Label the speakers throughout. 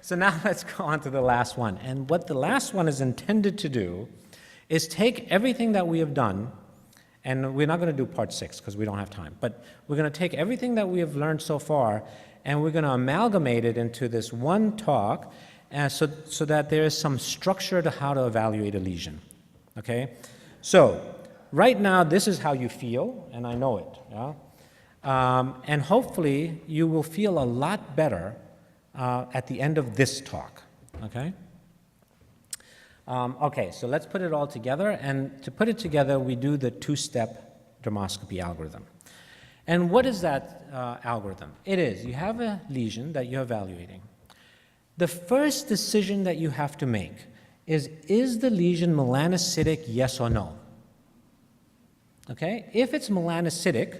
Speaker 1: So now let's go on to the last one. And what the last one is intended to do is take everything that we have done, and we're not going to do part 6 because we don't have time, but we're going to take everything that we have learned so far and we're going to amalgamate it into this one talk so that there is some structure to how to evaluate a lesion. Okay? So right now this is how you feel, and I know it. Yeah? And hopefully you will feel a lot better at the end of this talk. Okay? Okay, so let's put it all together, and to put it together, we do the two-step dermoscopy algorithm. And what is that algorithm? It is, you have a lesion that you're evaluating. The first decision that you have to make is the lesion melanocytic, yes or no? Okay, if it's melanocytic,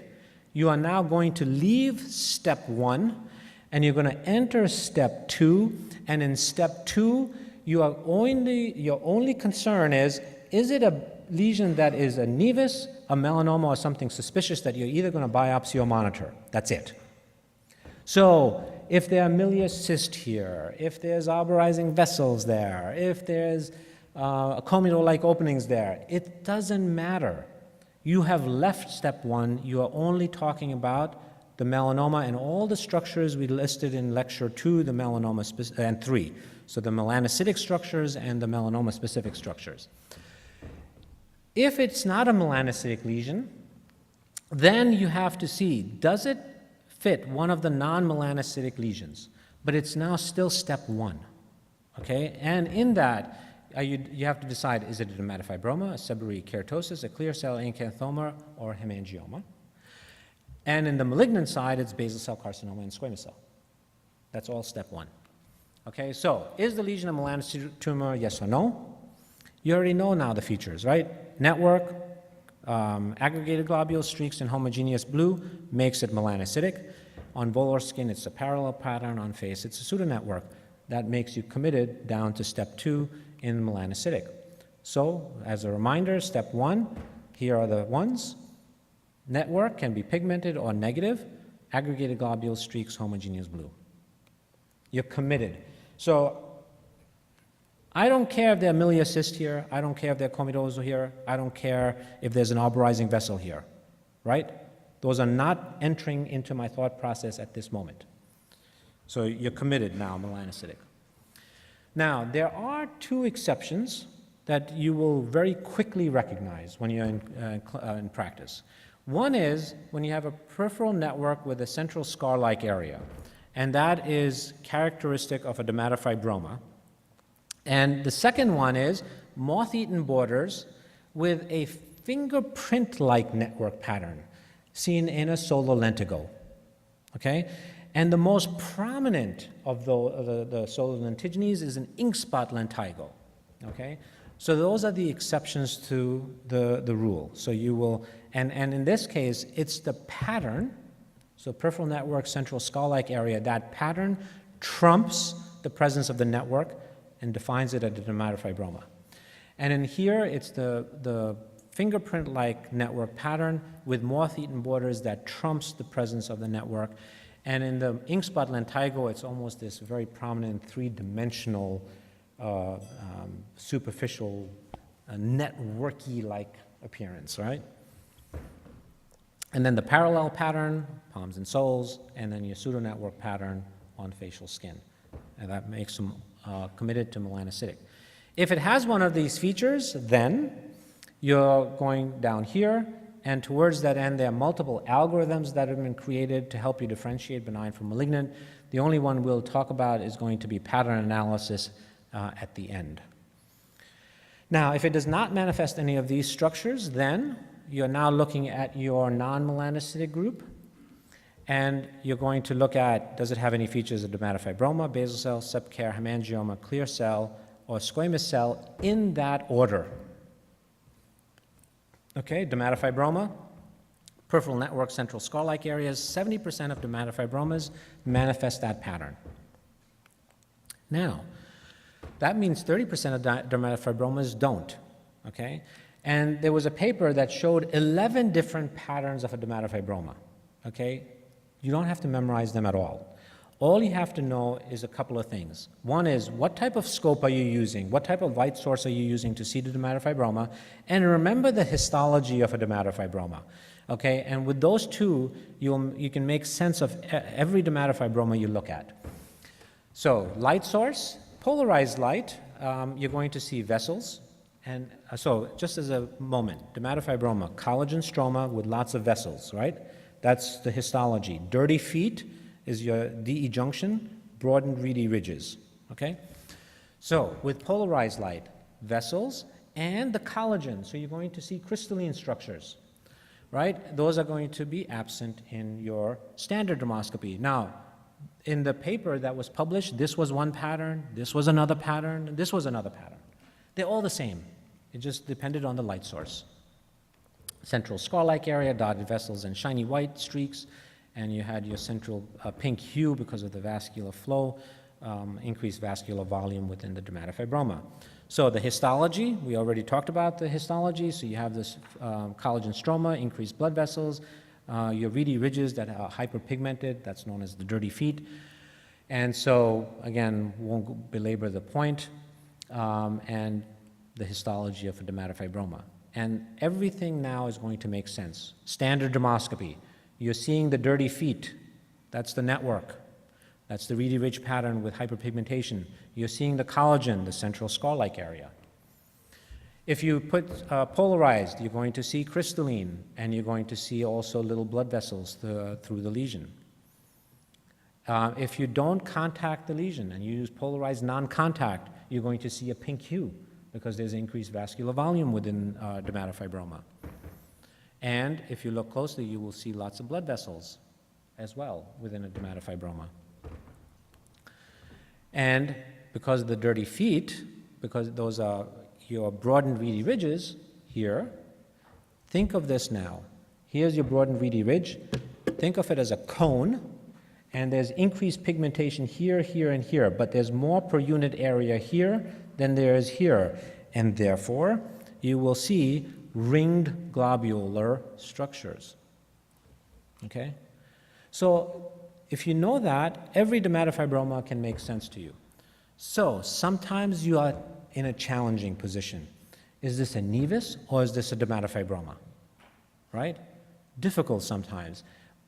Speaker 1: you are now going to leave step 1, and you're going to enter step 2, and in step 2, your only concern is it a lesion that is a nevus, a melanoma, or something suspicious that you're either going to biopsy or monitor? That's it. So if there are milious cysts here, if there's arborizing vessels there, if there's comedor-like openings there, it doesn't matter. You have left step 1. You are only talking about the melanoma and all the structures we listed in lecture 2, the melanoma and 3. So the melanocytic structures and the melanoma-specific structures. If it's not a melanocytic lesion, then you have to see, does it fit one of the non-melanocytic lesions? But it's now still step 1, okay? And in that, you have to decide, is it a dermatofibroma, a seborrheic keratosis, a clear cell acanthoma, or a hemangioma? And in the malignant side, it's basal cell carcinoma and squamous cell. That's all step 1. Okay, so is the lesion a melanocytic tumor, yes or no? You already know now the features, right? Network, aggregated globules, streaks in homogeneous blue makes it melanocytic. On volar skin, it's a parallel pattern. On face, it's a pseudonetwork. That makes you committed down to step 2 in melanocytic. So, as a reminder, step 1, here are the ones. Network can be pigmented or negative. Aggregated globules, streaks, homogeneous blue. You're committed. So I don't care if there are milious cysts here. I don't care if there are comedors here. I don't care if there's an arborizing vessel here, right? Those are not entering into my thought process at this moment. So you're committed now, melanocytic. Now, there are 2 exceptions that you will very quickly recognize when you're in practice. One is when you have a peripheral network with a central scar-like area, and that is characteristic of a dermatofibroma. And the second one is moth-eaten borders with a fingerprint-like network pattern seen in a solar lentigo, okay? And the most prominent of the solar lentigines is an ink spot lentigo, okay? So those are the exceptions to the rule. So you will, and in this case, it's the pattern, so peripheral network, central skull-like area, that pattern trumps the presence of the network and defines it as a dermatofibroma. And in here, it's the fingerprint-like network pattern with moth-eaten borders that trumps the presence of the network. And in the ink spot lentigo, it's almost this very prominent 3-dimensional superficial networky-like appearance, right? And then the parallel pattern, palms and soles, and then your pseudonetwork pattern on facial skin. And that makes them committed to melanocytic. If it has one of these features, then you're going down here, and towards that end, there are multiple algorithms that have been created to help you differentiate benign from malignant. The only one we'll talk about is going to be pattern analysis at the end. Now, if it does not manifest any of these structures, then you're now looking at your non-melanocytic group, and you're going to look at, does it have any features of dermatofibroma, basal cell, subcare, hemangioma, clear cell, or squamous cell in that order. Okay, dermatofibroma, peripheral network, central skull-like areas, 70% of dermatofibromas manifest that pattern. Now, that means 30% of dermatofibromas don't, okay? And there was a paper that showed 11 different patterns of a dermatofibroma, okay? You don't have to memorize them at all. All you have to know is a couple of things. One is, what type of scope are you using? What type of light source are you using to see the dermatofibroma? And remember the histology of a dermatofibroma. Okay, and with those two, you can make sense of every dermatofibroma you look at. So, light source, polarized light, you're going to see vessels. And so, just as a moment, dermatofibroma, collagen stroma with lots of vessels, right? That's the histology. Dirty feet is your DE junction, broadened reedy ridges, okay? So, with polarized light, vessels and the collagen, so you're going to see crystalline structures, right? Those are going to be absent in your standard dermoscopy. Now, in the paper that was published, this was one pattern, this was another pattern, and this was another pattern. They're all the same. It just depended on the light source. Central scar-like area, dotted vessels and shiny white streaks, and you had your central pink hue because of the vascular flow, increased vascular volume within the dermatofibroma. So the histology, we already talked about the histology, so you have this collagen stroma, increased blood vessels, your reedy ridges that are hyperpigmented, that's known as the dirty feet. And so, again, won't belabor the point, and the histology of a dermatofibroma. And everything now is going to make sense. Standard dermoscopy, you're seeing the dirty feet, that's the network. That's the reedy ridge pattern with hyperpigmentation. You're seeing the collagen, the central scar-like area. If you put polarized, you're going to see crystalline, and you're going to see also little blood vessels through the lesion. If you don't contact the lesion and you use polarized non-contact, you're going to see a pink hue because there's increased vascular volume within dermatofibroma. And if you look closely, you will see lots of blood vessels as well within a dermatofibroma. And because of the dirty feet, because those are your broadened reedy ridges here, think of this now. Here's your broadened reedy ridge. Think of it as a cone, and there's increased pigmentation here, here, and here, but there's more per unit area here than there is here, and therefore you will see ringed globular structures. Okay? So if you know that, every dermatofibroma can make sense to you. So sometimes you are in a challenging position. Is this a nevus or is this a dermatofibroma? Right? Difficult sometimes.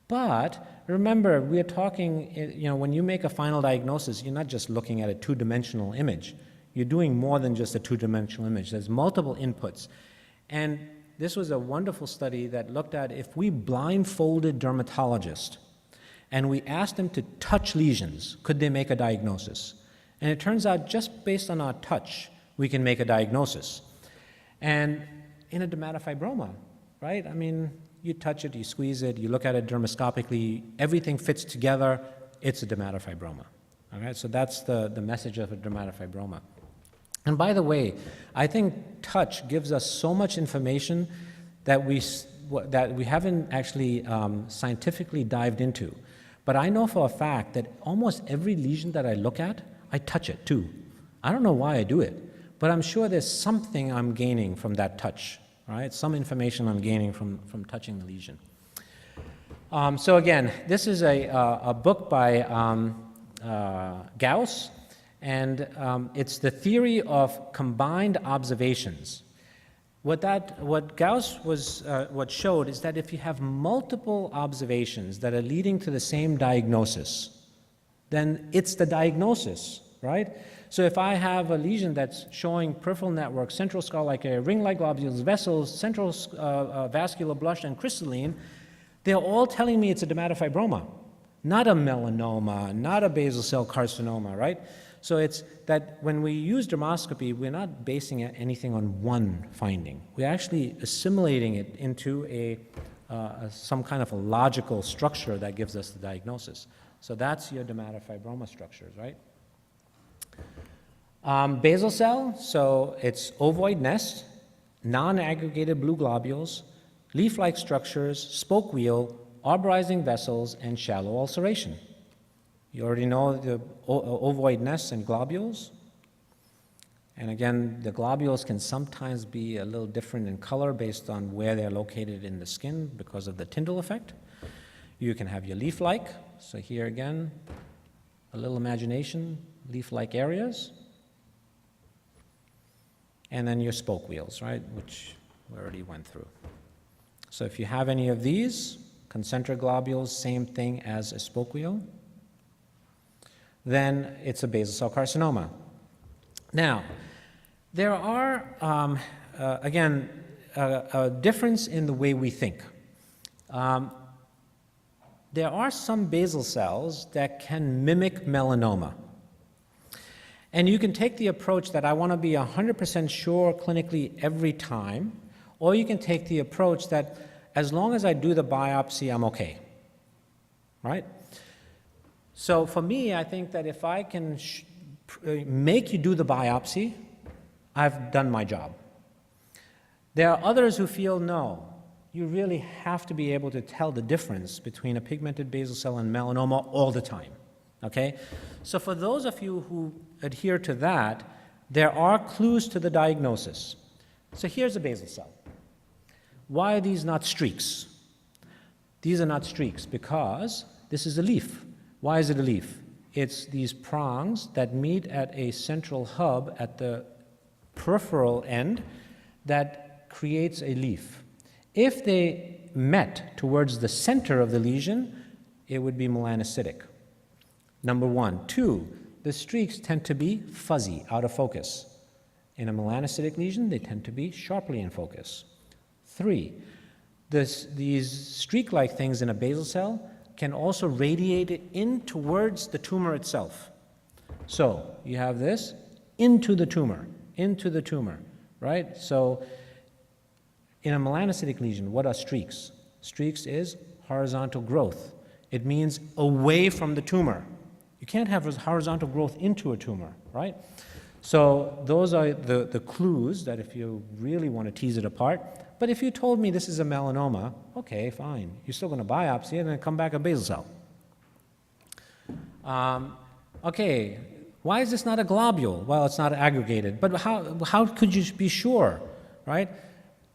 Speaker 1: But remember, we are talking, when you make a final diagnosis, you're not just looking at a two-dimensional image. You're doing more than just a two-dimensional image. There's multiple inputs. And this was a wonderful study that looked at if we blindfolded dermatologists and we asked them to touch lesions, could they make a diagnosis? And it turns out just based on our touch, we can make a diagnosis. And in a dermatofibroma, right? I mean, you touch it, you squeeze it, you look at it dermoscopically, everything fits together, it's a dermatofibroma. All right, so that's the message of a dermatofibroma. And by the way, I think touch gives us so much information that we haven't actually scientifically dived into. But I know for a fact that almost every lesion that I look at, I touch it too. I don't know why I do it, but I'm sure there's something I'm gaining from that touch, right? Some information I'm gaining from touching the lesion. So again, this is a book by Gauss, and it's the theory of combined observations. What Gauss what showed is that if you have multiple observations that are leading to the same diagnosis, then it's the diagnosis, right? So if I have a lesion that's showing peripheral network, central scar-like area, ring-like globules, vessels, central vascular blush, and crystalline, they're all telling me it's a dermatofibroma, not a melanoma, not a basal cell carcinoma, right? So it's that when we use dermoscopy, we're not basing anything on one finding. We're actually assimilating it into some kind of a logical structure that gives us the diagnosis. So that's your dermatofibroma structures, right? Basal cell, so it's ovoid nest, non-aggregated blue globules, leaf-like structures, spoke wheel, arborizing vessels, and shallow ulceration. You already know the ovoid nests and globules. And again, the globules can sometimes be a little different in color based on where they're located in the skin because of the Tyndall effect. You can have your leaf-like. So here again, A little imagination, leaf-like areas. And then your spoke wheels, right, which we already went through. So if you have any of these, concentric globules, same thing as a spoke wheel, then it's a basal cell carcinoma. Now, there are, again, a difference in the way we think. There are some basal cells that can mimic melanoma. And you can take the approach that I want to be 100% sure clinically every time, or you can take the approach that as long as I do the biopsy, I'm okay, right? So for me, I think that if I can make you do the biopsy, I've done my job. There are others who feel, no, you really have to be able to tell the difference between a pigmented basal cell and melanoma all the time, okay? So for those of you who adhere to that, there are clues to the diagnosis. So here's a basal cell. Why are these not streaks? These are not streaks because this is a leaf. Why is it a leaf? It's these prongs that meet at a central hub at the peripheral end that creates a leaf. If they met towards the center of the lesion, it would be melanocytic. Number one. Two, the streaks tend to be fuzzy, out of focus. In a melanocytic lesion, they tend to be sharply in focus. Three, these streak-like things in a basal cell can also radiate in towards the tumor itself. So you have this into the tumor, right? So in a melanocytic lesion, what are streaks? Streaks is horizontal growth. It means away from the tumor. You can't have horizontal growth into a tumor, right? So those are the clues that if you really want to tease it apart. But if you told me this is a melanoma, okay, fine. You're still going to biopsy it and then come back a basal cell. Okay, why is this not a globule? Well, it's not aggregated. But how could you be sure, right?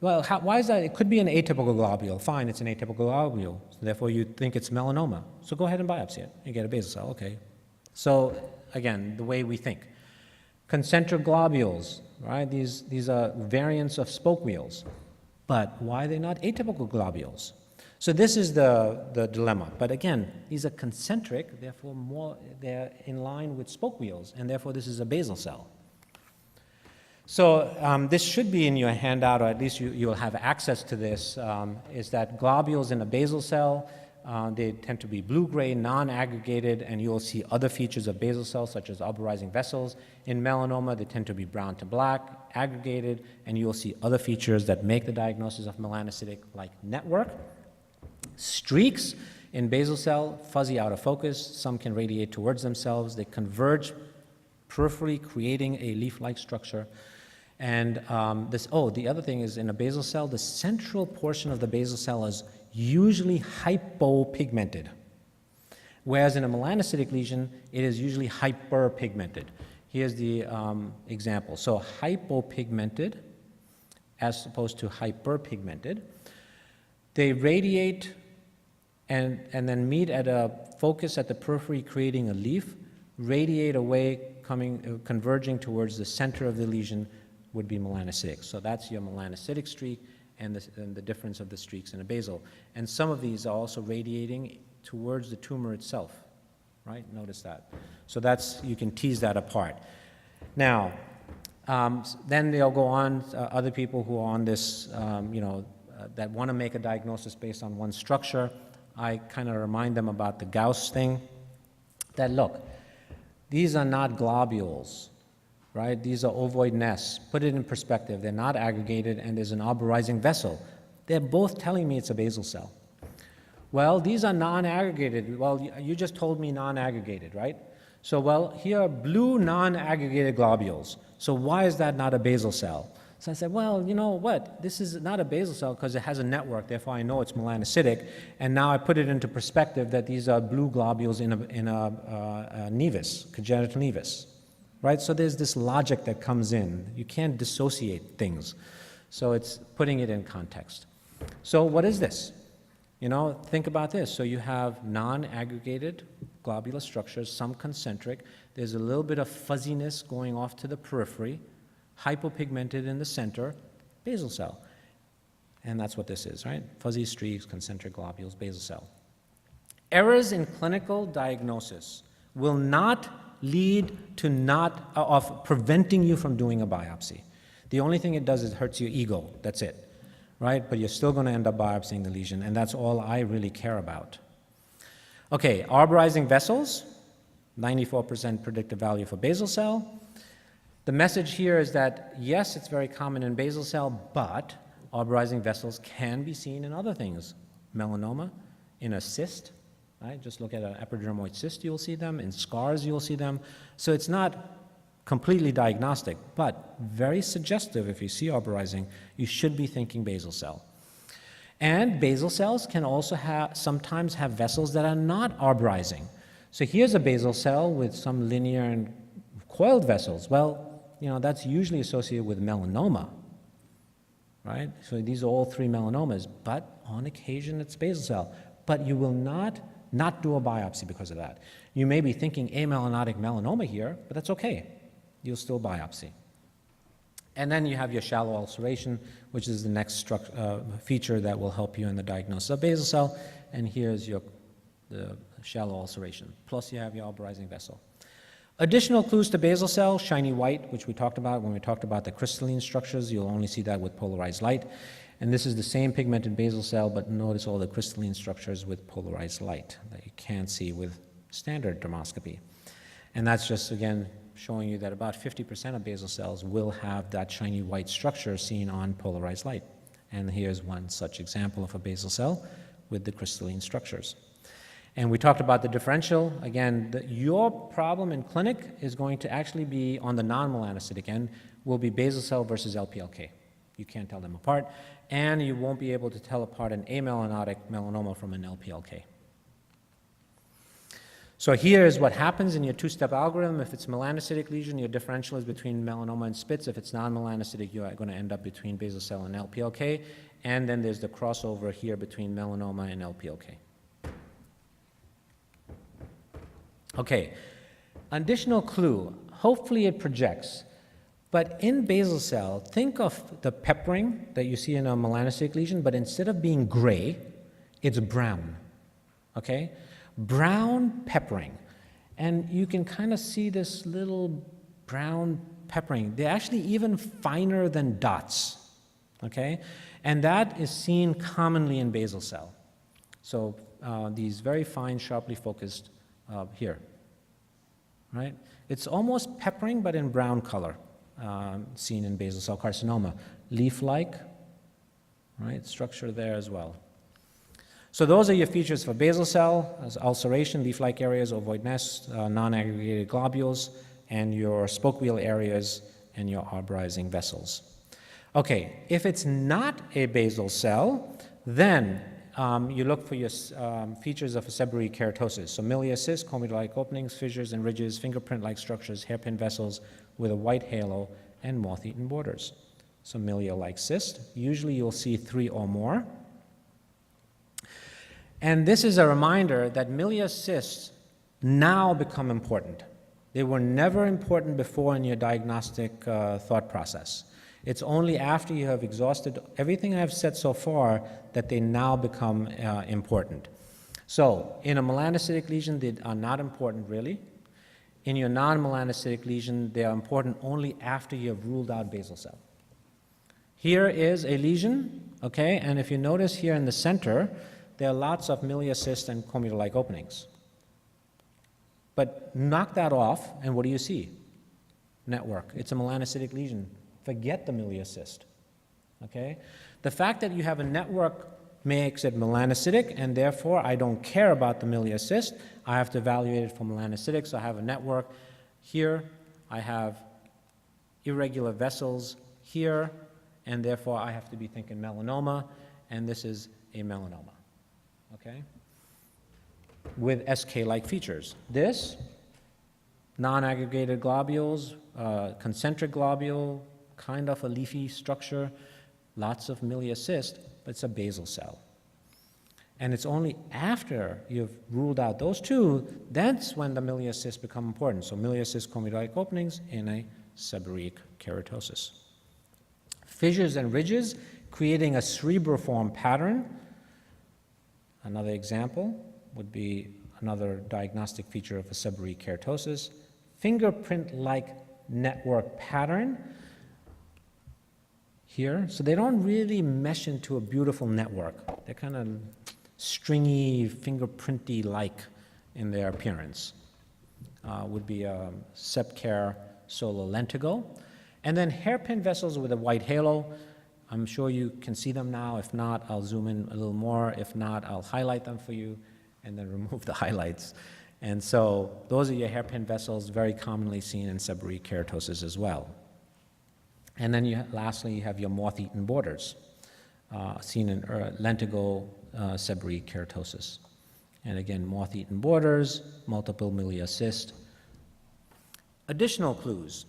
Speaker 1: Well, why is that? It could be an atypical globule. Fine, it's an atypical globule. So therefore, you think it's melanoma. So go ahead and biopsy it. You get a basal cell, okay. So again, the way we think. Concentric globules, right? These are variants of spoke wheels. But why are they not atypical globules? So this is the dilemma. But again, these are concentric, therefore they're in line with spoke wheels, and therefore this is a basal cell. So this should be in your handout, or at least you'll have access to this, is that globules in a basal cell, they tend to be blue-gray, non-aggregated, and you'll see other features of basal cells, such as alburizing vessels. In melanoma, they tend to be brown to black, aggregated, and you'll see other features that make the diagnosis of melanocytic, like network. Streaks in basal cell, fuzzy out of focus. Some can radiate towards themselves. They converge peripherally, creating a leaf-like structure. And the other thing is in a basal cell, the central portion of the basal cell is usually hypopigmented, whereas in a melanocytic lesion, it is usually hyperpigmented. Here's the example. So hypopigmented as opposed to hyperpigmented. They radiate and then meet at a focus at the periphery, creating a leaf, radiate away, converging towards the center of the lesion would be melanocytic. So that's your melanocytic streak and the difference of the streaks in a basal. And some of these are also radiating towards the tumor itself, right? Notice that. So you can tease that apart. Now, then they'll go on, other people who are on this, that want to make a diagnosis based on one structure, I kind of remind them about the Gauss thing, that look, these are not globules, right? These are ovoid nests. Put it in perspective. They're not aggregated, and there's an alburizing vessel. They're both telling me it's a basal cell. Well, these are non-aggregated. Well, you just told me non-aggregated, right? So, well, here are blue non-aggregated globules. So why is that not a basal cell? So I said, well, you know what? This is not a basal cell because it has a network, therefore I know it's melanocytic. And now I put it into perspective that these are blue globules in a nevus, congenital nevus, right? So there's this logic that comes in. You can't dissociate things. So it's putting it in context. So what is this? You know, think about this. So you have non-aggregated globular structures, some concentric. There's a little bit of fuzziness going off to the periphery, hypopigmented in the center, basal cell. And that's what this is, right? Fuzzy streaks, concentric globules, basal cell. Errors in clinical diagnosis will not lead to of preventing you from doing a biopsy. The only thing it does is hurts your ego, that's it, right? But you're still going to end up biopsying the lesion, and that's all I really care about. Okay, arborizing vessels, 94% predictive value for basal cell. The message here is that, yes, it's very common in basal cell, but arborizing vessels can be seen in other things. Melanoma, in a cyst, right? Just look at an epidermoid cyst, you'll see them. In scars, you'll see them. So it's not completely diagnostic, but very suggestive. If you see arborizing, you should be thinking basal cell. And basal cells can also sometimes have vessels that are not arborizing. So here's a basal cell with some linear and coiled vessels. Well, you know, that's usually associated with melanoma, right? So these are all three melanomas, but on occasion it's basal cell. But you will not do a biopsy because of that. You may be thinking amelanotic melanoma here, but that's okay. You'll still biopsy. And then you have your shallow ulceration, which is the next feature that will help you in the diagnosis of basal cell. And here's the shallow ulceration. Plus you have your arborizing vessel. Additional clues to basal cell, shiny white, which we talked about when we talked about the crystalline structures. You'll only see that with polarized light. And this is the same pigmented basal cell, but notice all the crystalline structures with polarized light that you can't see with standard dermoscopy. And that's just, again, showing you that about 50% of basal cells will have that shiny white structure seen on polarized light. And here's one such example of a basal cell with the crystalline structures. And we talked about the differential. Again, your problem in clinic is going to actually be on the non-melanocytic end, will be basal cell versus LPLK. You can't tell them apart. And you won't be able to tell apart an amelanotic melanoma from an LPLK. So here's what happens in your two-step algorithm. If it's melanocytic lesion, your differential is between melanoma and Spitz. If it's non-melanocytic, you're going to end up between basal cell and LPLK. And then there's the crossover here between melanoma and LPLK. Okay, additional clue. Hopefully it projects. But in basal cell, think of the peppering that you see in a melanocytic lesion, but instead of being gray, it's brown. Okay? Brown peppering. And you can kind of see this little brown peppering. They're actually even finer than dots. Okay? And that is seen commonly in basal cell. So these very fine, sharply focused here. Right? It's almost peppering, but in brown color. Seen in basal cell carcinoma. Leaf-like, right, structure there as well. So those are your features for basal cell, as ulceration, leaf-like areas, ovoid nest, non-aggregated globules, and your spoke wheel areas and your arborizing vessels. Okay, if it's not a basal cell, then you look for your features of a seborrheic keratosis. So milia cyst, comedor-like openings, fissures and ridges, fingerprint-like structures, hairpin vessels with a white halo and moth-eaten borders. So milia-like cyst. Usually you'll see 3 or more. And this is a reminder that milia cysts now become important. They were never important before in your diagnostic thought process. It's only after you have exhausted everything I've said so far that they now become important. So in a melanocytic lesion, they are not important really. In your non-melanocytic lesion, they are important only after you have ruled out basal cell. Here is a lesion, okay, and if you notice here in the center, there are lots of milia cysts and comedor-like openings. But knock that off, and what do you see? Network. It's a melanocytic lesion. Forget the milia cyst, okay? The fact that you have a network makes it melanocytic, and therefore I don't care about the milia cyst. I have to evaluate it for melanocytic, so I have a network. Here I have irregular vessels here, and therefore I have to be thinking melanoma, and this is a melanoma, okay? With SK-like features. This, non-aggregated globules, concentric globule, kind of a leafy structure, lots of milia cyst, but it's a basal cell. And it's only after you've ruled out those two, that's when the miliary cysts become important. So miliary cyst comedontic openings in a seborrheic keratosis. Fissures and ridges creating a cerebriform pattern. Another example would be another diagnostic feature of a seborrheic keratosis. Fingerprint-like network pattern here. So they don't really mesh into a beautiful network. They're kind of stringy, fingerprinty-like in their appearance. Would be a Septcare solar lentigo. And then hairpin vessels with a white halo. I'm sure you can see them now. If not, I'll zoom in a little more. If not, I'll highlight them for you and then remove the highlights. And so those are your hairpin vessels, very commonly seen in seborrheic keratosis as well. And then lastly, you have your moth-eaten borders, seen in lentigo seborrheic keratosis. And again, moth-eaten borders, multiple miliary cyst. Additional clues.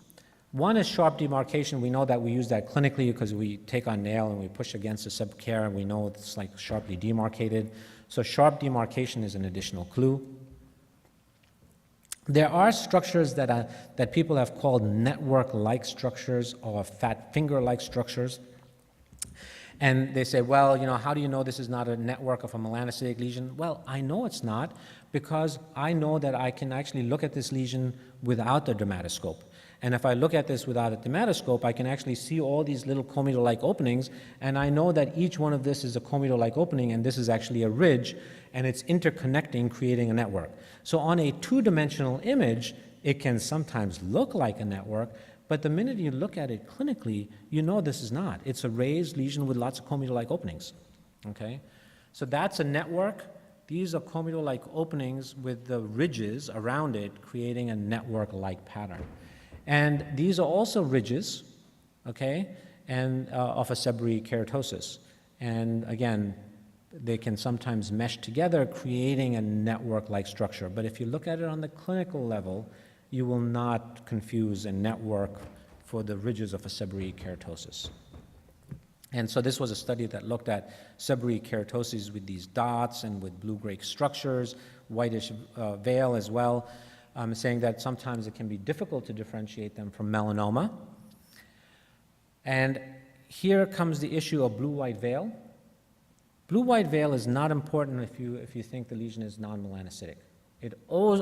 Speaker 1: One is sharp demarcation. We know that we use that clinically because we take our nail and we push against the Septcare and we know it's like sharply demarcated. So sharp demarcation is an additional clue. There are structures that people have called network-like structures or fat finger-like structures. And they say, well, you know, how do you know this is not a network of a melanocytic lesion? Well, I know it's not because I know that I can actually look at this lesion without the dermatoscope. And if I look at this without a dermatoscope, I can actually see all these little comedon-like openings, and I know that each one of this is a comedon-like opening, and this is actually a ridge, and it's interconnecting, creating a network. So on a two-dimensional image, it can sometimes look like a network, but the minute you look at it clinically, you know this is not. It's a raised lesion with lots of comedon-like openings, okay? So that's a network. These are comedon-like openings with the ridges around it, creating a network-like pattern. And these are also ridges, okay, and of a seborrheic keratosis. And again, they can sometimes mesh together, creating a network-like structure. But if you look at it on the clinical level, you will not confuse a network for the ridges of a seborrheic keratosis. And so this was a study that looked at seborrheic keratoses with these dots and with blue-gray structures, whitish veil as well. Saying that sometimes it can be difficult to differentiate them from melanoma. And here comes the issue of blue-white veil. Blue-white veil is not important if you think the lesion is non-melanocytic. It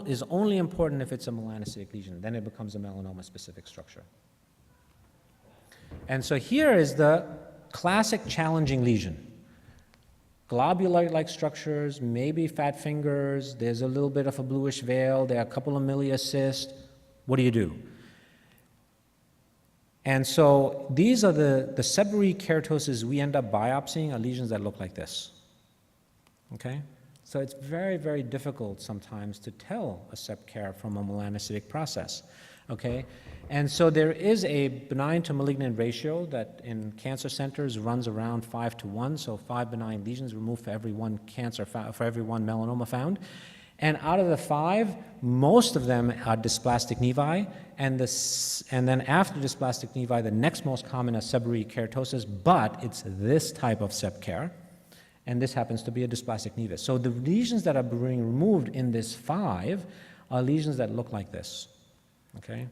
Speaker 1: is only important if it's a melanocytic lesion. Then it becomes a melanoma-specific structure. And so here is the classic challenging lesion. Globular-like structures, maybe fat fingers, there's a little bit of a bluish veil, there are a couple of miliary cysts. What do you do? And so these are the seborrheic keratoses we end up biopsying are lesions that look like this, okay? So it's very, very difficult sometimes to tell a Septcare from a melanocytic process, okay? And so there is a benign to malignant ratio that in cancer centers runs around 5:1, so 5 benign lesions removed for every one for every one melanoma found. And out of the 5, most of them are dysplastic nevi, and then after dysplastic nevi, the next most common is seborrheic keratosis, but it's this type of Septcare, and this happens to be a dysplastic nevus. So the lesions that are being removed in this 5 are lesions that look like this, okay?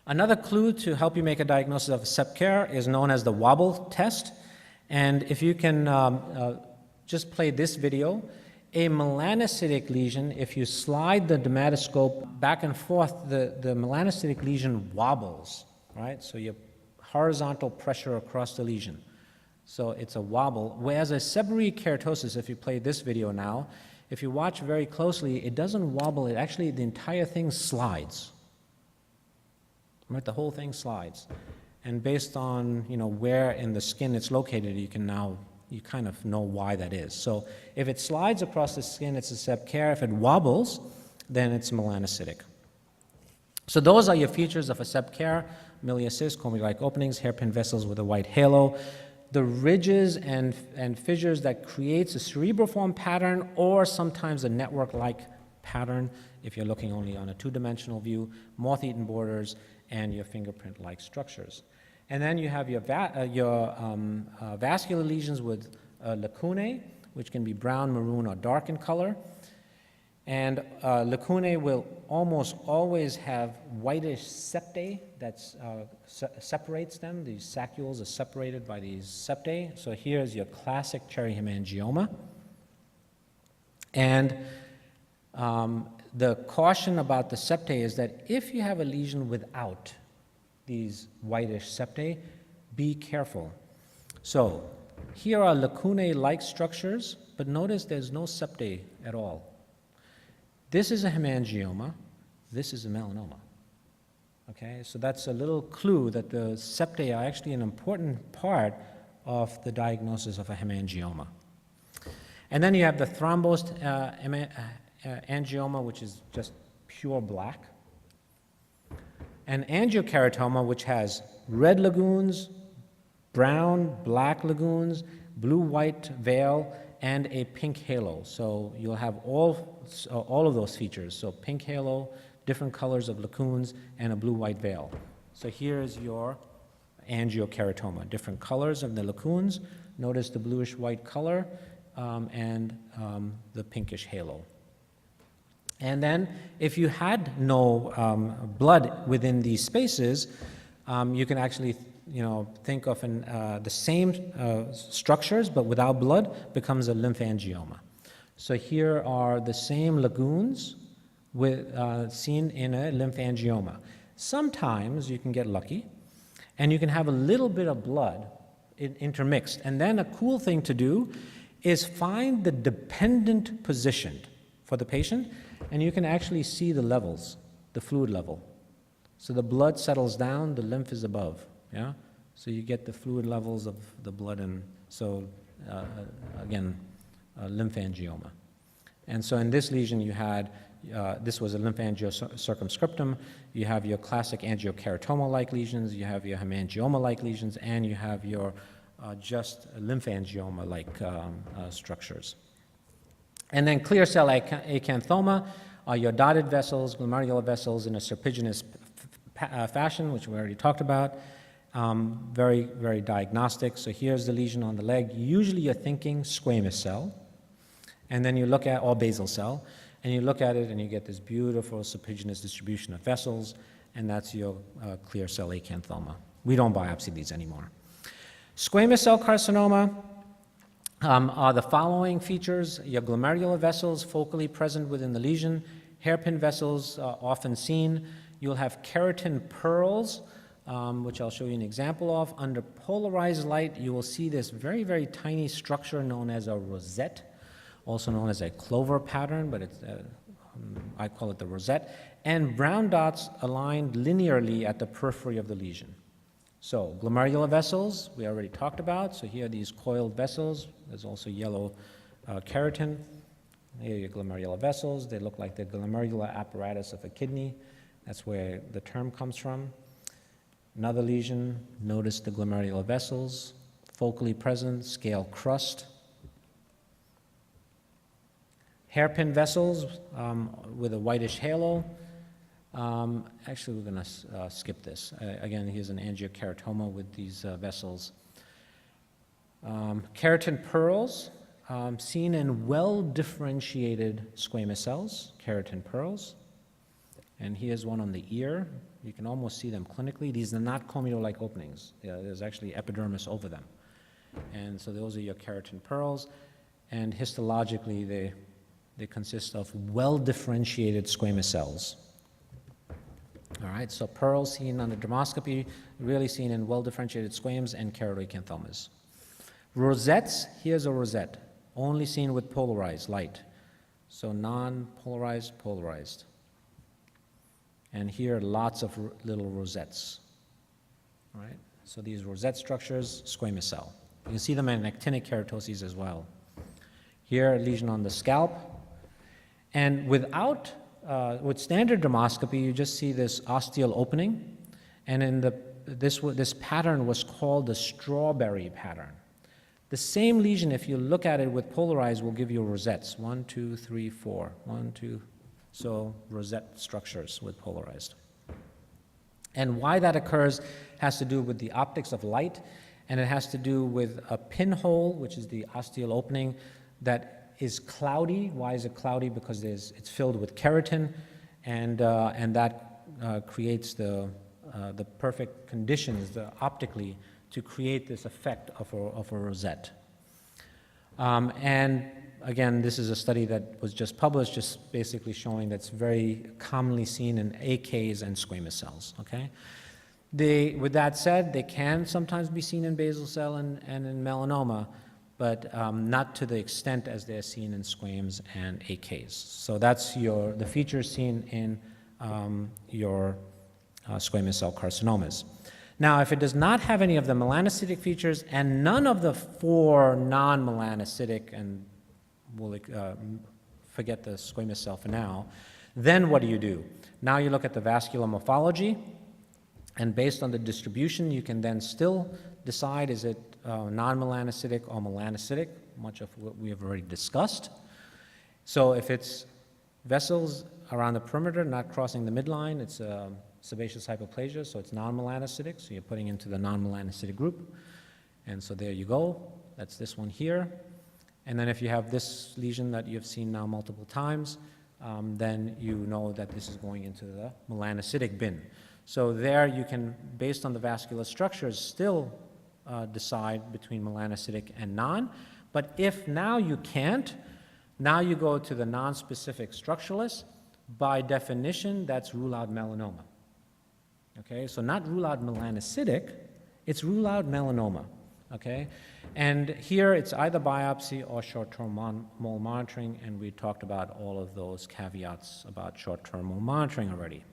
Speaker 1: Another clue to help you make a diagnosis of a Septcare is known as the wobble test. And if you can just play this video, a melanocytic lesion, if you slide the dermatoscope back and forth, the melanocytic lesion wobbles, right? So you have horizontal pressure across the lesion. So it's a wobble. Whereas a seborrheic keratosis, if you play this video now, if you watch very closely, it doesn't wobble. It actually, the entire thing slides. Right, the whole thing slides. And based on, you know, where in the skin it's located, you kind of know why that is. So if it slides across the skin, it's a Septcare. If it wobbles, then it's melanocytic. So those are your features of a Septcare: miliary cyst, comedon-like openings, hairpin vessels with a white halo, the ridges and fissures that creates a cerebriform pattern or sometimes a network-like pattern if you're looking only on a two-dimensional view, moth-eaten borders, and your fingerprint-like structures. And then you have your vascular lesions with lacunae, which can be brown, maroon, or dark in color. And lacunae will almost always have whitish septae that separates them. These saccules are separated by these septae. So here's your classic cherry hemangioma. And the caution about the septae is that if you have a lesion without these whitish septae, be careful. So here are lacunae-like structures, but notice there's no septae at all. This is a hemangioma. This is a melanoma. Okay, so that's a little clue that the septae are actually an important part of the diagnosis of a hemangioma. And then you have the thrombosed angioma, which is just pure black, and angiokeratoma, which has red lagoons, brown, black lagoons, blue-white veil, and a pink halo. So you'll have all of those features. So pink halo, different colors of lacunes, and a blue-white veil. So here's your angiokeratoma, different colors of the lacunes. Notice the bluish-white color and the pinkish halo. And then if you had no blood within these spaces, you can actually think of the same structures, but without blood, becomes a lymphangioma. So here are the same lagoons seen in a lymphangioma. Sometimes you can get lucky, and you can have a little bit of blood intermixed. And then a cool thing to do is find the dependent position for the patient, and you can actually see the levels, the fluid level. So the blood settles down, the lymph is above. Yeah, so you get the fluid levels of the blood, and so again, lymphangioma. And so in this lesion, you had this was a lymphangiocircumscriptum. You have your classic angiokeratoma-like lesions, you have your hemangioma-like lesions, and you have your just lymphangioma-like structures. And then clear cell acanthoma are your dotted vessels, glomerular vessels in a serpiginous fashion, which we already talked about. Very, very diagnostic. So here's the lesion on the leg. Usually you're thinking squamous cell, and then you look at, or basal cell, and you look at it and you get this beautiful serpiginous distribution of vessels, and that's your clear cell acanthoma. We don't biopsy these anymore. Squamous cell carcinoma are the following features: your glomerular vessels focally present within the lesion, hairpin vessels often seen. You'll have keratin pearls, which I'll show you an example of. Under polarized light, you will see this very, very tiny structure known as a rosette, also known as a clover pattern, but it's, I call it the rosette, and brown dots aligned linearly at the periphery of the lesion. So glomerular vessels, we already talked about. So here are these coiled vessels. There's also yellow keratin. Here are your glomerular vessels. They look like the glomerular apparatus of a kidney. That's where the term comes from. Another lesion, notice the glomerular vessels, focally present, scale crust. Hairpin vessels with a whitish halo. Actually, we're going to skip this. Again, here's an angiokeratoma with these vessels. Keratin pearls, seen in well-differentiated squamous cells, keratin pearls. And here's one on the ear. You can almost see them clinically. These are not comedor-like openings. There's actually epidermis over them. And so those are your keratin pearls. And histologically, they consist of well-differentiated squamous cells. All right, so pearls seen on the dermoscopy, really seen in well-differentiated squams and keratoacanthomas. Rosettes, here's a rosette, only seen with polarized light. So non-polarized, polarized. And here, lots of little rosettes. All right, so these rosette structures, squamous cell. You can see them in actinic keratoses as well. Here, a lesion on the scalp. And with standard dermoscopy, you just see this ostial opening, and in this pattern was called the strawberry pattern. The same lesion, if you look at it with polarized, will give you rosettes. 1, 2, 3, 4. 1, 2. So rosette structures with polarized. And why that occurs has to do with the optics of light and it has to do with a pinhole, which is the osteal opening, that is cloudy. Why is it cloudy? Because it's filled with keratin, and that creates the perfect conditions optically to create this effect of a rosette. And again, this is a study that was just published, just basically showing that's very commonly seen in AKs and squamous cells, okay? With that said, they can sometimes be seen in basal cell and in melanoma, but not to the extent as they're seen in squams and AKs. So that's the features seen in your squamous cell carcinomas. Now, if it does not have any of the melanocytic features and none of the 4 non-melanocytic, and we'll forget the squamous cell for now, then what do? Now you look at the vascular morphology, and based on the distribution, you can then still decide, is it non-melanocytic or melanocytic, much of what we have already discussed. So if it's vessels around the perimeter, not crossing the midline, it's sebaceous hypoplasia, so it's non-melanocytic, so you're putting into the non-melanocytic group. And so there you go. That's this one here. And then if you have this lesion that you've seen now multiple times, then you know that this is going into the melanocytic bin. So there you can, based on the vascular structures, still decide between melanocytic and non. But if now you can't, now you go to the non-specific structuralist. By definition, that's rule out melanoma. Okay, so not rule out melanocytic, it's rule out melanoma. Okay, and here it's either biopsy or short-term mole monitoring, and we talked about all of those caveats about short-term mole monitoring already.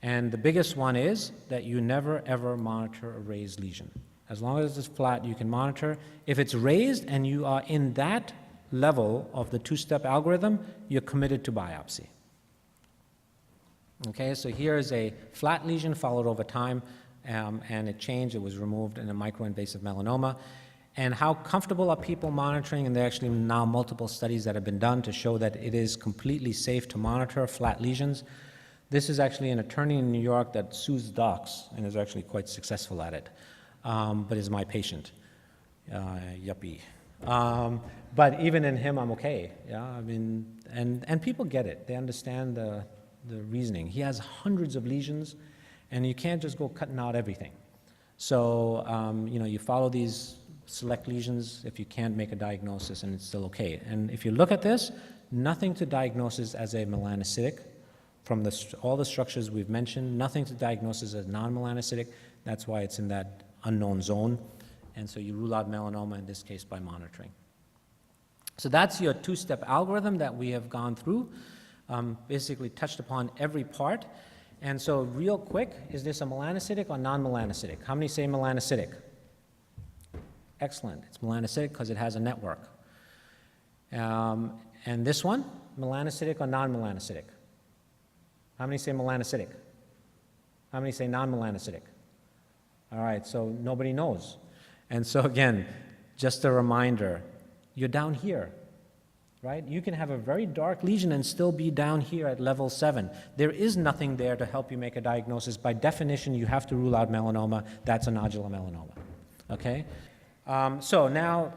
Speaker 1: And the biggest one is that you never ever monitor a raised lesion. As long as it's flat, you can monitor. If it's raised and you are in that level of the 2-step algorithm, you're committed to biopsy. Okay, so here is a flat lesion followed over time, and it changed. It was removed in a microinvasive melanoma. And how comfortable are people monitoring? And there are actually now multiple studies that have been done to show that it is completely safe to monitor flat lesions. This is actually an attorney in New York that sues docs and is actually quite successful at it, but is my patient. Yuppie. But even in him, I'm okay. Yeah, I mean, and people get it. They understand the reasoning. He has hundreds of lesions, and you can't just go cutting out everything. So, you follow these select lesions if you can't make a diagnosis, and it's still okay. And if you look at this, nothing to diagnosis as a melanocytic from all the structures we've mentioned, nothing to diagnosis as non-melanocytic. That's why it's in that unknown zone. And so you rule out melanoma in this case by monitoring. So that's your 2-step algorithm that we have gone through. Basically touched upon every part. And so real quick, is this a melanocytic or non-melanocytic? How many say melanocytic? Excellent. It's melanocytic because it has a network. And this one, melanocytic or non-melanocytic? How many say melanocytic? How many say non-melanocytic? All right, so nobody knows. And so again, just a reminder, you're down here. Right? You can have a very dark lesion and still be down here at level 7. There is nothing there to help you make a diagnosis. By definition, you have to rule out melanoma. That's a nodular melanoma. Okay? So now,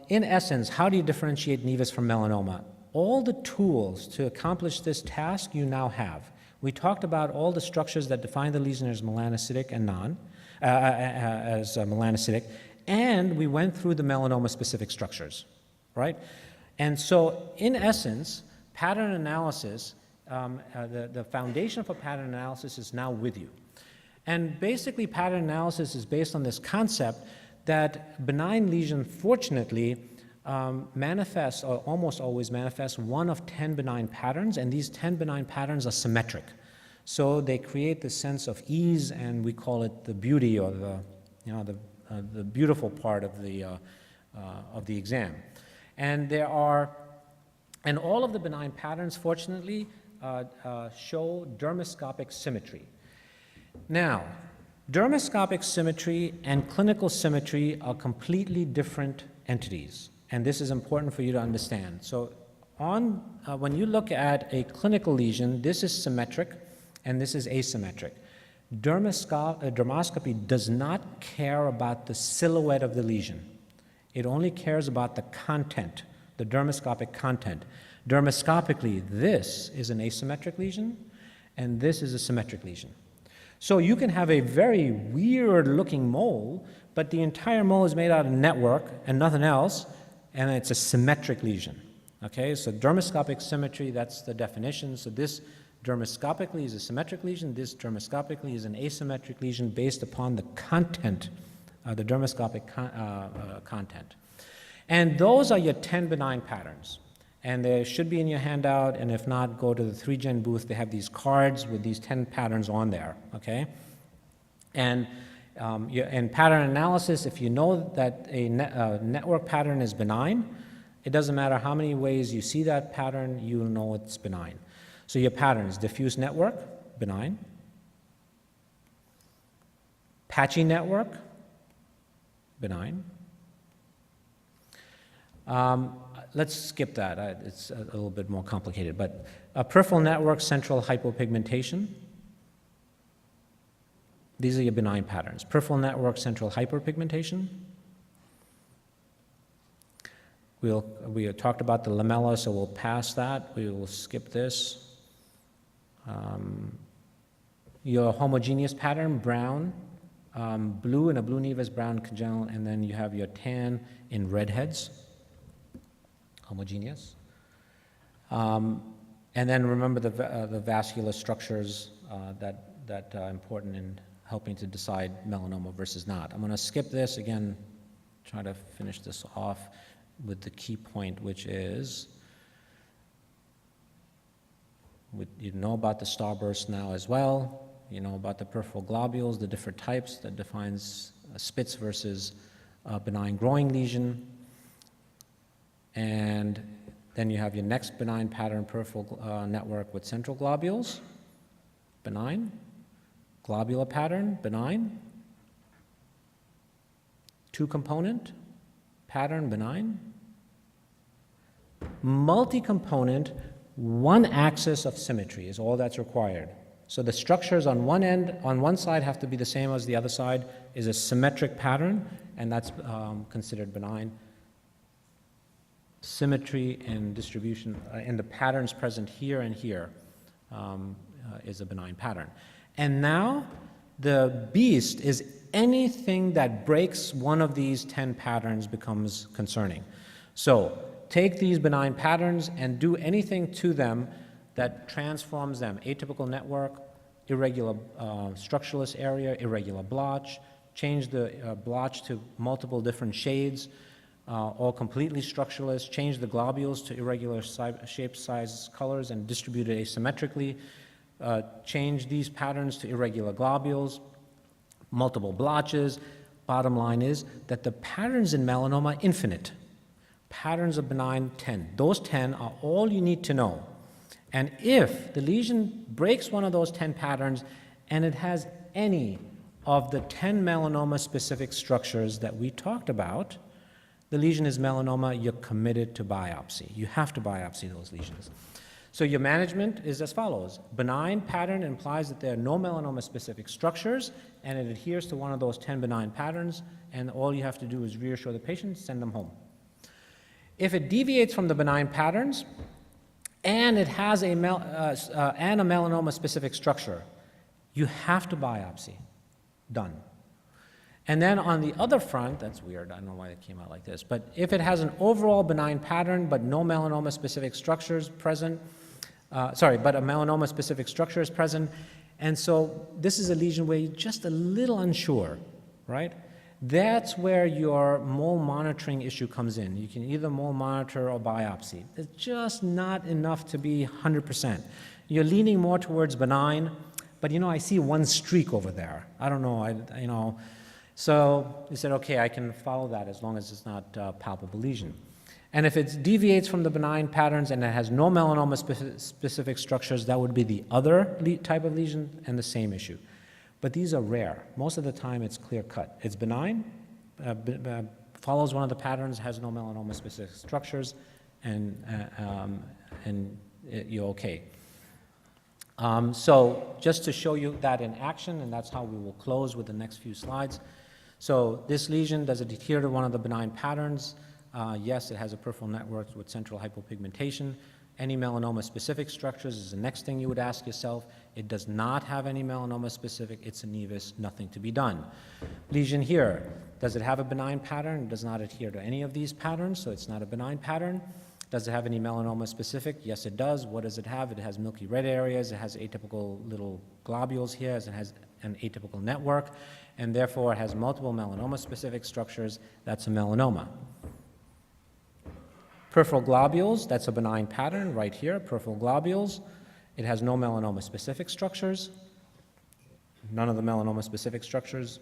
Speaker 1: in essence, how do you differentiate nevus from melanoma? All the tools to accomplish this task you now have. We talked about all the structures that define the lesion as melanocytic and melanocytic, and we went through the melanoma-specific structures, right? And so, in essence, pattern analysis, the foundation for pattern analysis is now with you. And basically, pattern analysis is based on this concept that benign lesion, fortunately, manifests, or almost always manifests, one of 10 benign patterns, and these 10 benign patterns are symmetric. So they create this sense of ease, and we call it the beauty, or the beautiful part of the exam. And and all of the benign patterns, fortunately, show dermoscopic symmetry. Now, dermoscopic symmetry and clinical symmetry are completely different entities, and this is important for you to understand. So when you look at a clinical lesion, this is symmetric and this is asymmetric. Dermoscopy does not care about the silhouette of the lesion. It only cares about the content, the dermoscopic content. Dermoscopically, this is an asymmetric lesion, and this is a symmetric lesion. So you can have a very weird-looking mole, but the entire mole is made out of network and nothing else, and it's a symmetric lesion. Okay, so dermoscopic symmetry, that's the definition. So this dermoscopically is a symmetric lesion. This dermoscopically is an asymmetric lesion based upon the content, the dermoscopic content. And those are your 10 benign patterns. And they should be in your handout, and if not, go to the 3Gen booth. They have these cards with these 10 patterns on there, okay? And in pattern analysis, if you know that a network pattern is benign, it doesn't matter how many ways you see that pattern, you'll know it's benign. So your patterns: diffuse network, benign. Patchy network, benign. Let's skip that. It's a little bit more complicated. But peripheral network, central hypopigmentation. These are your benign patterns. Peripheral network, central hyperpigmentation. We talked about the lamella, so we'll pass that. We will skip this. Your homogeneous pattern, brown, blue in a blue nevus, brown congenital, and then you have your tan in redheads, homogeneous. And then remember the vascular structures that are important in helping to decide melanoma versus not. I'm going to skip this again, try to finish this off with the key point, which is, you know about the starburst now as well. You know about the peripheral globules, the different types that defines Spitz versus benign growing lesion. And then you have your next benign pattern, peripheral network with central globules, benign. Globular pattern, benign. Two-component pattern, benign. Multi-component, one axis of symmetry is all that's required. So the structures on one end, on one side, have to be the same as the other side, is a symmetric pattern, and that's considered benign. Symmetry and distribution in the patterns present here and here is a benign pattern. And now the beast is anything that breaks one of these 10 patterns becomes concerning. So take these benign patterns and do anything to them that transforms them. Atypical network, irregular structureless area, irregular blotch, change the blotch to multiple different shades, or completely structureless, change the globules to irregular shape, size, colors, and distribute it asymmetrically, change these patterns to irregular globules, multiple blotches. Bottom line is that the patterns in melanoma are infinite. Patterns of benign, 10. Those 10 are all you need to know. And if the lesion breaks one of those 10 patterns and it has any of the 10 melanoma-specific structures that we talked about, the lesion is melanoma, you're committed to biopsy. You have to biopsy those lesions. So your management is as follows. Benign pattern implies that there are no melanoma-specific structures, and it adheres to one of those 10 benign patterns, and all you have to do is reassure the patient, send them home. If it deviates from the benign patterns, and it has a melanoma-specific structure, you have to biopsy. Done. And then on the other front, that's weird, I don't know why it came out like this, but if it has an overall benign pattern but no melanoma-specific structures present, but a melanoma-specific structure is present, and so this is a lesion where you're just a little unsure, right? That's where your mole monitoring issue comes in. You can either mole monitor or biopsy. It's just not enough to be 100%. You're leaning more towards benign, but I see one streak over there. I don't know, So you said, okay, I can follow that as long as it's not a palpable lesion. And if it deviates from the benign patterns and it has no melanoma-specific structures, that would be the other type of lesion and the same issue. But these are rare. Most of the time, it's clear-cut. It's benign, follows one of the patterns, has no melanoma-specific structures, and you're okay. So just to show you that in action, and that's how we will close with the next few slides. So this lesion, does it adhere to one of the benign patterns? Yes, it has a peripheral network with central hypopigmentation. Any melanoma-specific structures is the next thing you would ask yourself. It does not have any melanoma-specific. It's a nevus, nothing to be done. Lesion here, does it have a benign pattern? It does not adhere to any of these patterns, so it's not a benign pattern. Does it have any melanoma-specific? Yes, it does. What does it have? It has milky red areas. It has atypical little globules here. It has an atypical network, and therefore it has multiple melanoma-specific structures. That's a melanoma. Peripheral globules, that's a benign pattern right here, peripheral globules. It has no melanoma-specific structures. None of the melanoma-specific structures.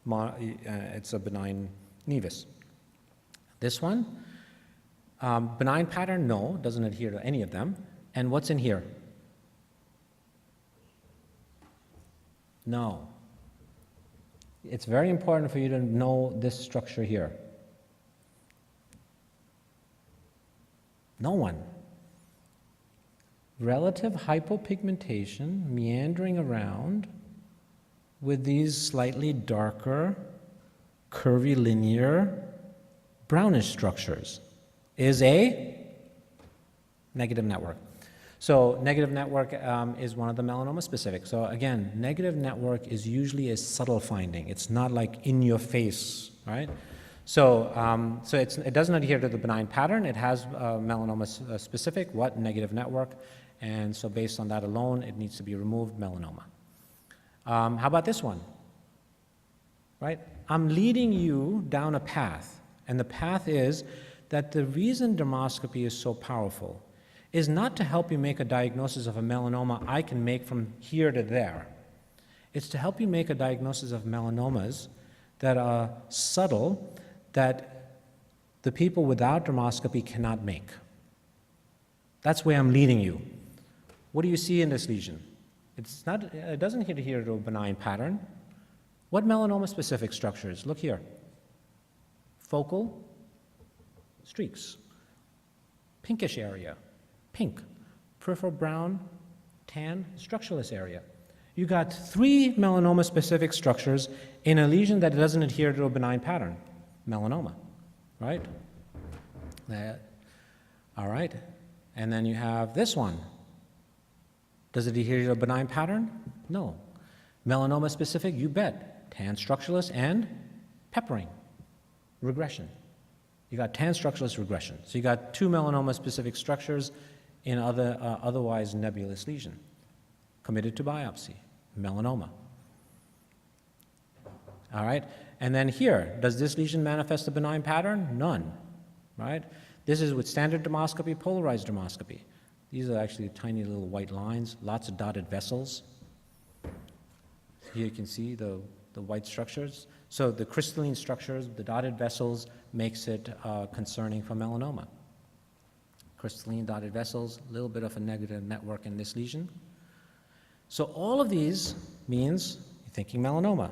Speaker 1: It's a benign nevus. This one, benign pattern, no, doesn't adhere to any of them. And what's in here? No. It's very important for you to know this structure here. No one. Relative hypopigmentation meandering around with these slightly darker, curvilinear, brownish structures is a negative network. So negative network is one of the melanoma specific. So again, negative network is usually a subtle finding. It's not like in your face, right? So, it doesn't adhere to the benign pattern. It has melanoma specific, what? Negative network. And so based on that alone, it needs to be removed, melanoma. How about this one? Right? I'm leading you down a path, and the path is that the reason dermoscopy is so powerful is not to help you make a diagnosis of a melanoma I can make from here to there. It's to help you make a diagnosis of melanomas that are subtle, that the people without dermoscopy cannot make. That's where I'm leading you. What do you see in this lesion? It doesn't adhere to a benign pattern. What melanoma-specific structures? Look here. Focal streaks. Pinkish area, pink. Peripheral brown, tan, structureless area. You got 3 melanoma-specific structures in a lesion that doesn't adhere to a benign pattern. Melanoma, right? All right. And then you have this one. Does it adhere to a benign pattern? No. Melanoma specific, you bet. Tan structureless and peppering, regression. You got tan structureless regression. So you got 2 melanoma specific structures in otherwise nebulous lesion. Committed to biopsy, melanoma. All right, and then here, does this lesion manifest a benign pattern? None, right? This is with standard dermoscopy, polarized dermoscopy. These are actually tiny little white lines, lots of dotted vessels. Here you can see the white structures. So the crystalline structures, the dotted vessels, makes it concerning for melanoma. Crystalline dotted vessels, a little bit of a negative network in this lesion. So all of these means you're thinking melanoma.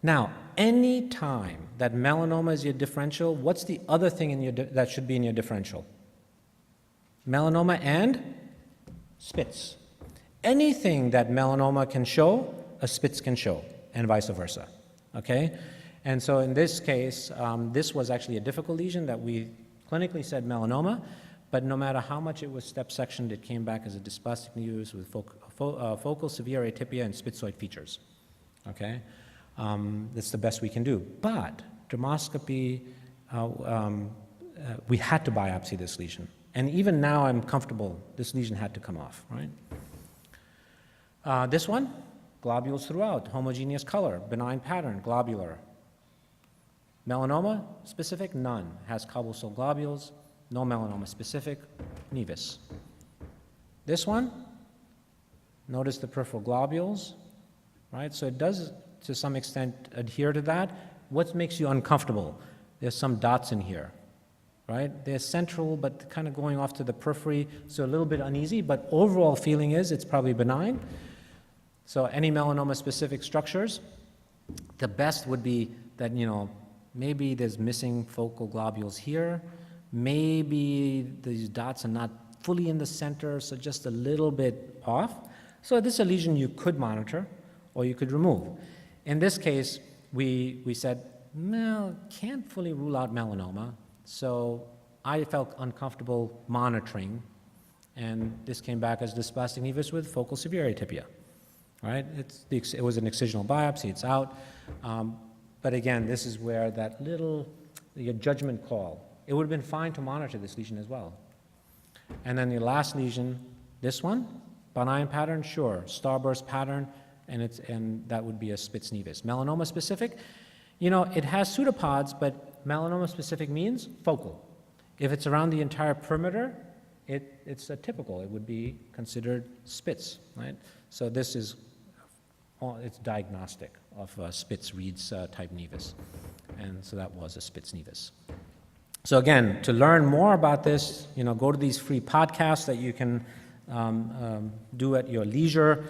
Speaker 1: Now, any time that melanoma is your differential, what's the other thing in your that should be in your differential? Melanoma and Spitz. Anything that melanoma can show, a Spitz can show, and vice versa. Okay? And so in this case, this was actually a difficult lesion that we clinically said melanoma, but no matter how much it was step sectioned, it came back as a dysplastic nevus with focal severe atypia and spitzoid features. Okay? That's the best we can do. But dermoscopy, we had to biopsy this lesion. And even now I'm comfortable, this lesion had to come off, right? This one, globules throughout, homogeneous color, benign pattern, globular. Melanoma specific, none. Has Kabul-Sol globules, no melanoma specific, nevus. This one, notice the peripheral globules, right? So it does, to some extent, adhere to that. What makes you uncomfortable? There's some dots in here, right? They're central, but kind of going off to the periphery, so a little bit uneasy, but overall feeling is it's probably benign. So any melanoma-specific structures, the best would be that, you know, maybe there's missing focal globules here, maybe these dots are not fully in the center, so just a little bit off. So this is a lesion you could monitor or you could remove. In this case, we said, well, can't fully rule out melanoma, so I felt uncomfortable monitoring, and this came back as dysplastic nevus with focal severe atypia. Right? It was an excisional biopsy, it's out. But again, this is where that your judgment call, it would have been fine to monitor this lesion as well. And then the last lesion, this one, benign pattern, sure, starburst pattern, and that would be a Spitz nevus. Melanoma specific, it has pseudopods, but melanoma specific means focal. If it's around the entire perimeter, it's a typical. It would be considered Spitz, right? So this is, it's diagnostic of Spitz-Reed's type nevus. And so that was a Spitz nevus. So again, to learn more about this, go to these free podcasts that you can do at your leisure.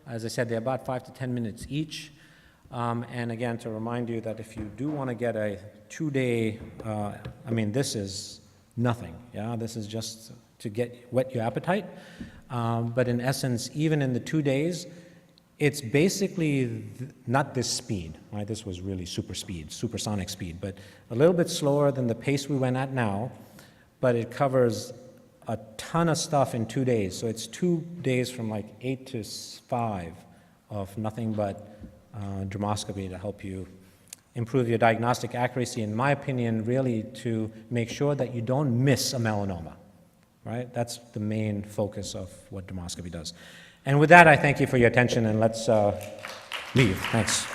Speaker 1: As I said, they're about 5 to 10 minutes each. And again, to remind you that if you do want to get a 2-day, this is nothing. Yeah, this is just to whet your appetite. But in essence, even in the 2 days, it's basically not this speed, right? This was really supersonic speed, but a little bit slower than the pace we went at now, but it covers a ton of stuff in 2 days. So it's 2 days from like 8 to 5 of nothing but dermoscopy to help you improve your diagnostic accuracy, in my opinion, really to make sure that you don't miss a melanoma, right? That's the main focus of what dermoscopy does. And with that, I thank you for your attention, and let's leave. Thanks.